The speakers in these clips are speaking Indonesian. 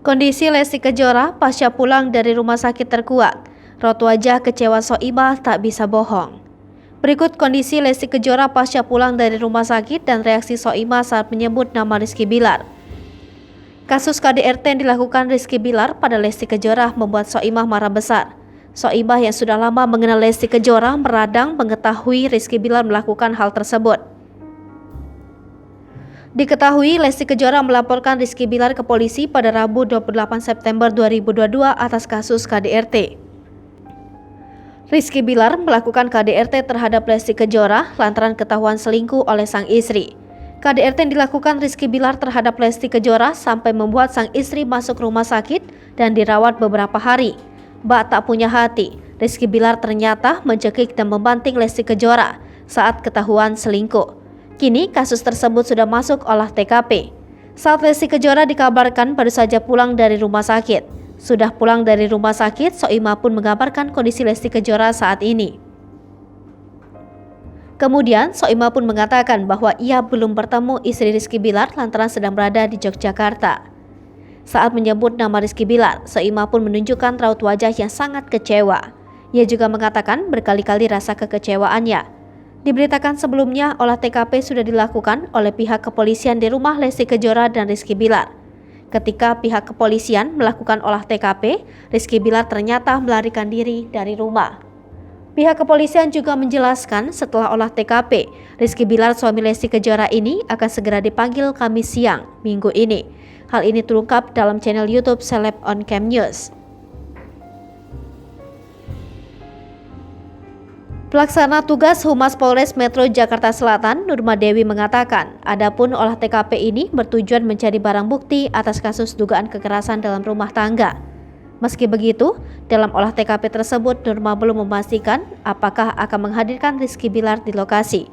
Kondisi Lesti Kejora pasca pulang dari rumah sakit terkuak. Raut wajah kecewa Soimah tak bisa bohong. Berikut kondisi Lesti Kejora pasca pulang dari rumah sakit dan reaksi Soimah saat menyebut nama Rizky Bilar. Kasus KDRT yang dilakukan Rizky Bilar pada Lesti Kejora membuat Soimah marah besar. Soimah yang sudah lama mengenal Lesti Kejora meradang mengetahui Rizky Bilar melakukan hal tersebut. Diketahui Lesti Kejora melaporkan Rizky Bilar ke polisi pada Rabu 28 September 2022 atas kasus KDRT. Rizky Bilar melakukan KDRT terhadap Lesti Kejora lantaran ketahuan selingkuh oleh sang istri. KDRT yang dilakukan Rizky Bilar terhadap Lesti Kejora sampai membuat sang istri masuk rumah sakit dan dirawat beberapa hari. Bak tak punya hati, Rizky Bilar ternyata mencekik dan membanting Lesti Kejora saat ketahuan selingkuh. Kini kasus tersebut sudah masuk olah TKP. Saat Lesti Kejora dikabarkan baru saja pulang dari rumah sakit. Sudah pulang dari rumah sakit, Soimah pun mengabarkan kondisi Lesti Kejora saat ini. Kemudian Soimah pun mengatakan bahwa ia belum bertemu istri Rizky Bilar lantaran sedang berada di Yogyakarta. Saat menyebut nama Rizky Bilar, Soimah pun menunjukkan raut wajah yang sangat kecewa. Ia juga mengatakan berkali-kali rasa kekecewaannya. Diberitakan sebelumnya olah TKP sudah dilakukan oleh pihak kepolisian di rumah Lesti Kejora dan Rizky Bilar. Ketika pihak kepolisian melakukan olah TKP, Rizky Bilar ternyata melarikan diri dari rumah. Pihak kepolisian juga menjelaskan setelah olah TKP, Rizky Bilar suami Lesti Kejora ini akan segera dipanggil Kamis siang Minggu ini. Hal ini terungkap dalam channel YouTube Celeb on Cam News. Pelaksana tugas Humas Polres Metro Jakarta Selatan, Nurma Dewi mengatakan, adapun olah TKP ini bertujuan mencari barang bukti atas kasus dugaan kekerasan dalam rumah tangga. Meski begitu, dalam olah TKP tersebut Nurma belum memastikan apakah akan menghadirkan Rizky Bilar di lokasi.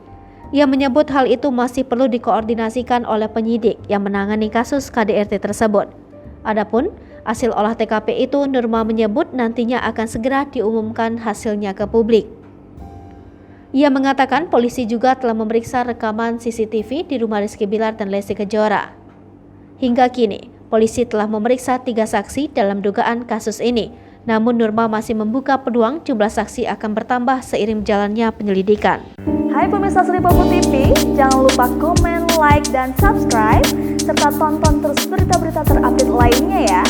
Ia menyebut hal itu masih perlu dikoordinasikan oleh penyidik yang menangani kasus KDRT tersebut. Adapun hasil olah TKP itu Nurma menyebut nantinya akan segera diumumkan hasilnya ke publik. Ia mengatakan polisi juga telah memeriksa rekaman CCTV di rumah Rizky Bilar dan Lesti Kejora. Hingga kini, polisi telah memeriksa 3 saksi dalam dugaan kasus ini. Namun Nurma masih membuka peluang jumlah saksi akan bertambah seiring jalannya penyelidikan. Hai pemirsa Sri Popo TV, jangan lupa komen, like, dan subscribe, serta tonton terus berita-berita terupdate lainnya ya.